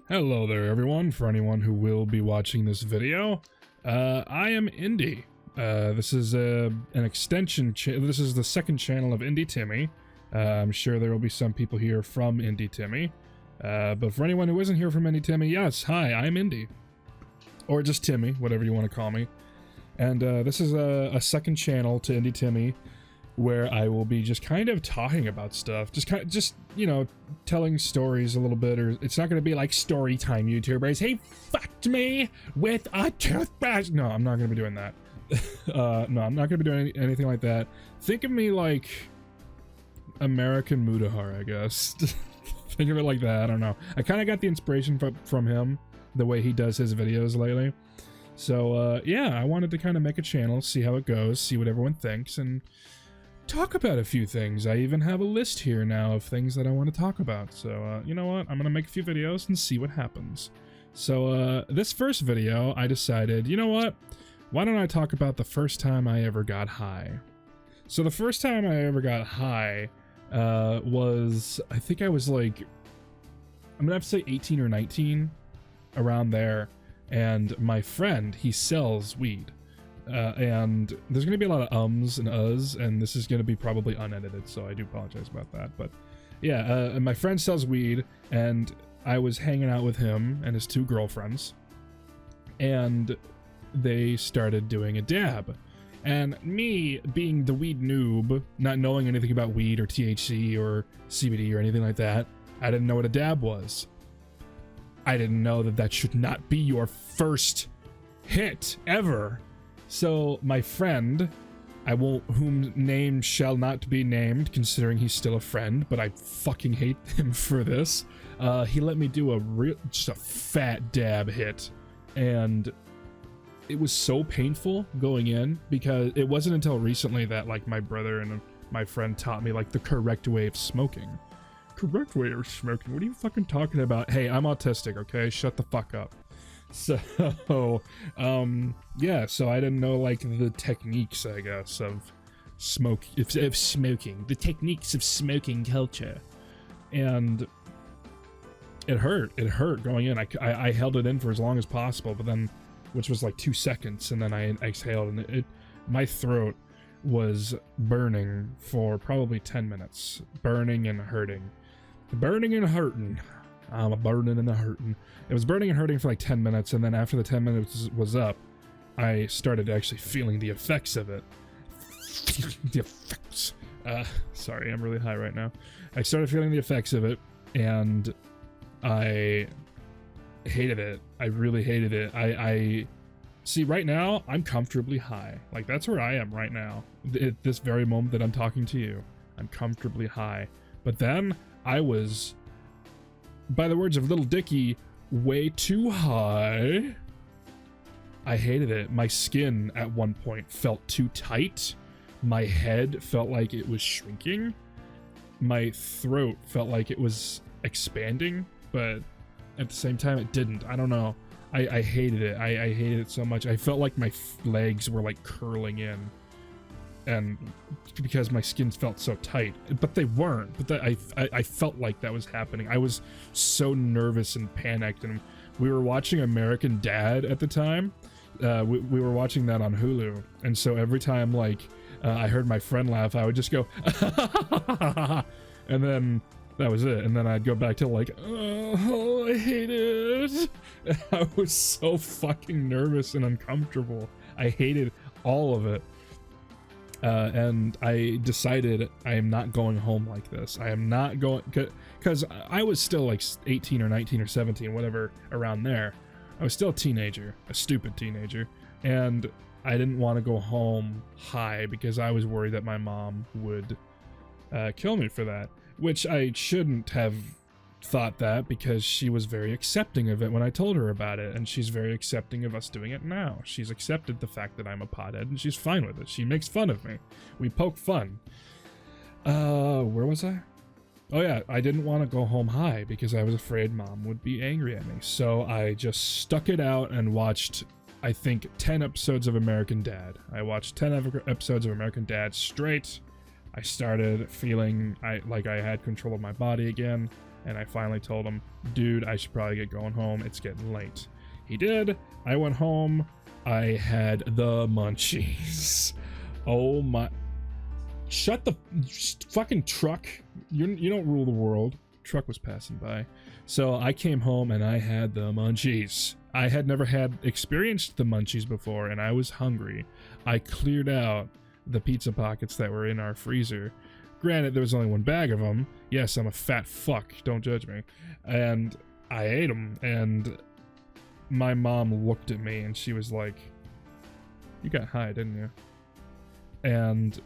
Hello there everyone, for anyone who will be watching this video. I am Indy. This is an extension, this is the second channel of Indy Timmy. I'm sure there will be some people here from Indy Timmy. But for anyone who isn't here from Indy Timmy, yes, hi, I'm Indy. Or just Timmy, whatever you want to call me. And this is a second channel to Indy Timmy, where I will be just kind of talking about stuff, just you know, telling stories a little bit. Or it's not going to be like story time YouTubers. He fucked me with a toothbrush. No, I'm not going to be doing that. No, I'm not going to be doing anything like that. Think of me like American Mutahar, I guess. Think of it like that. I don't know. I kind of got the inspiration from him, the way he does his videos lately. So yeah, I wanted to kind of make a channel, see how it goes, see what everyone thinks, and talk about a few things. I even have a list here now of things that I want to talk about. So you know what, I'm gonna make a few videos and see what happens. So this first video, I decided, you know what, why don't I talk about the first time I ever got high. So the first time I ever got high was, I think I was like, I'm gonna have to say 18 or 19, around there. And my friend, he sells weed. And there's going to be a lot of ums and uhs, and this is going to be probably unedited, so I do apologize about that. But yeah, my friend sells weed, and I was hanging out with him and his two girlfriends, and they started doing a dab. And me, being the weed noob, not knowing anything about weed or THC or CBD or anything like that, I didn't know what a dab was. I didn't know that that should not be your first hit ever. So my friend, whom name shall not be named, considering he's still a friend, but I fucking hate him for this. He let me do just a fat dab hit, and it was so painful going in, because it wasn't until recently that like my brother and my friend taught me like the correct way of smoking. Correct way of smoking? What are you fucking talking about? Hey, I'm autistic, okay? Shut the fuck up. So, yeah, so I didn't know, like, the techniques, I guess, of smoking, the techniques of smoking culture. And it hurt going in. I held it in for as long as possible, but then, which was like 2 seconds, and then I exhaled, and my throat was burning for probably 10 minutes. Burning and hurting. Burning and hurting. I'm a burning and a hurting. It was burning and hurting for like 10 minutes, and then after the 10 minutes was up, I started actually feeling the effects of it. The effects. Sorry, I'm really high right now. I started feeling the effects of it, and I hated it. I really hated it. I see, right now, I'm comfortably high. Like, that's where I am right now. At this very moment that I'm talking to you, I'm comfortably high. But then, I was, by the words of Little Dicky, way too high. I hated it. My skin at one point felt too tight. My head felt like it was shrinking. My throat felt like it was expanding, but at the same time it didn't. I don't know. I hated it. I hated it so much. I felt like my legs were like curling in, and because my skin felt so tight, but they weren't. But I felt like that was happening. I was so nervous and panicked, and we were watching American Dad at the time. We were watching that on Hulu, and so every time like I heard my friend laugh, I would just go and then that was it. And then I'd go back to like, oh, I hate it. I was so fucking nervous and uncomfortable. I hated all of it. And I decided I am not going home like this. I am not going, because I was still like 18 or 19 or 17, whatever, around there. I was still a teenager, a stupid teenager, and I didn't want to go home high because I was worried that my mom would kill me for that, which I shouldn't have thought that, because she was very accepting of it when I told her about it, and she's very accepting of us doing it now. She's accepted the fact that I'm a pothead, and she's fine with it. She makes fun of me. We poke fun. Where was I? Oh yeah, I didn't want to go home high because I was afraid mom would be angry at me. So I just stuck it out and watched, I think, 10 episodes of American Dad. I watched 10 episodes of American Dad straight. I started feeling like I had control of my body again. And I finally told him, dude, I should probably get going home. It's getting late. He did. I went home. I had the munchies. Oh my. Shut the fucking truck. You don't rule the world. Truck was passing by. So I came home and I had the munchies. I had never experienced the munchies before, and I was hungry. I cleared out the pizza pockets that were in our freezer. Granted, there was only one bag of them. Yes, I'm a fat fuck. Don't judge me. And I ate them, and my mom looked at me and she was like, "You got high, didn't you?" And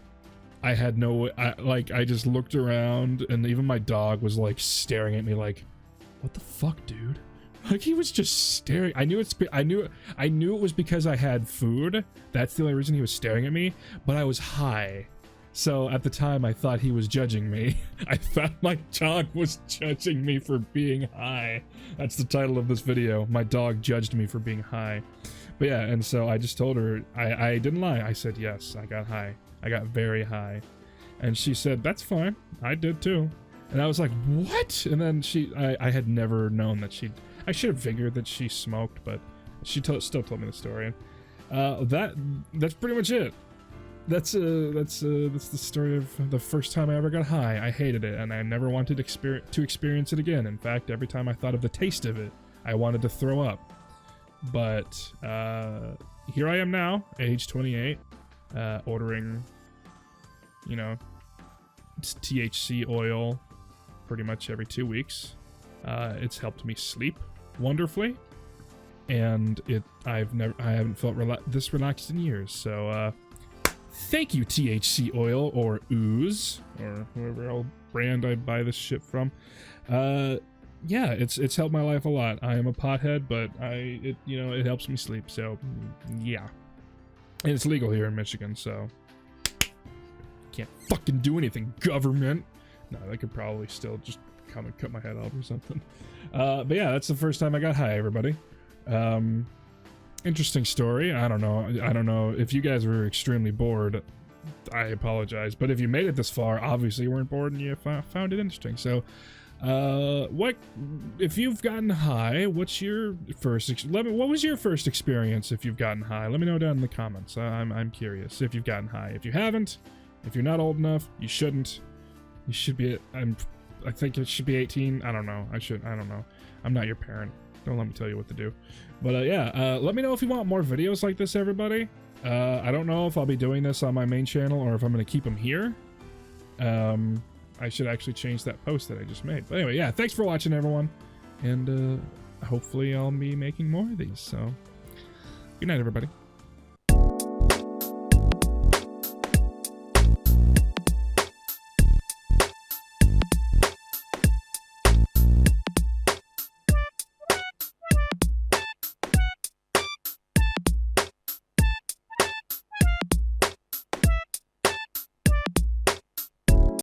I had I just looked around, and even my dog was like staring at me like, "What the fuck, dude?" Like, he was just staring. I knew it was because I had food. That's the only reason he was staring at me, but I was high. So at the time, I thought he was judging me. I thought my dog was judging me for being high. That's the title of this video. My dog judged me for being high. But yeah, and so I just told her, I didn't lie. I said, yes, I got high. I got very high. And she said, that's fine. I did too. And I was like, what? And then I had never known that I should have figured that she smoked, but she still told me the story. That's pretty much it. That's the story of the first time I ever got high. I hated it, and I never wanted to experience it again. In fact, every time I thought of the taste of it, I wanted to throw up. But here I am now, age 28, ordering, THC oil pretty much every 2 weeks. It's helped me sleep wonderfully, and I haven't felt this relaxed in years. So thank you, THC oil or ooze or whoever else brand I buy this shit from. Yeah, it's helped my life a lot. I am a pothead, but it helps me sleep. So yeah, and it's legal here in Michigan, so can't fucking do anything, government. No, they could probably still just come and cut my head off or something. But yeah, that's the first time I got high, everybody. Interesting story. I don't know if you guys were extremely bored. I apologize, but if you made it this far, obviously you weren't bored and you found it interesting. So what if you've gotten high? What's your first what was your first experience if you've gotten high? Let me know down in the comments. I'm curious if you've gotten high. If you haven't, if you're not old enough, you shouldn't. You should be. I think it should be 18. I don't know. I don't know. I'm not your parent. Don't let me tell you what to do. But yeah, let me know if you want more videos like this, everybody. I don't know if I'll be doing this on my main channel or if I'm going to keep them here. I should actually change that post that I just made. But anyway, yeah, thanks for watching, everyone. And hopefully I'll be making more of these. So good night, everybody.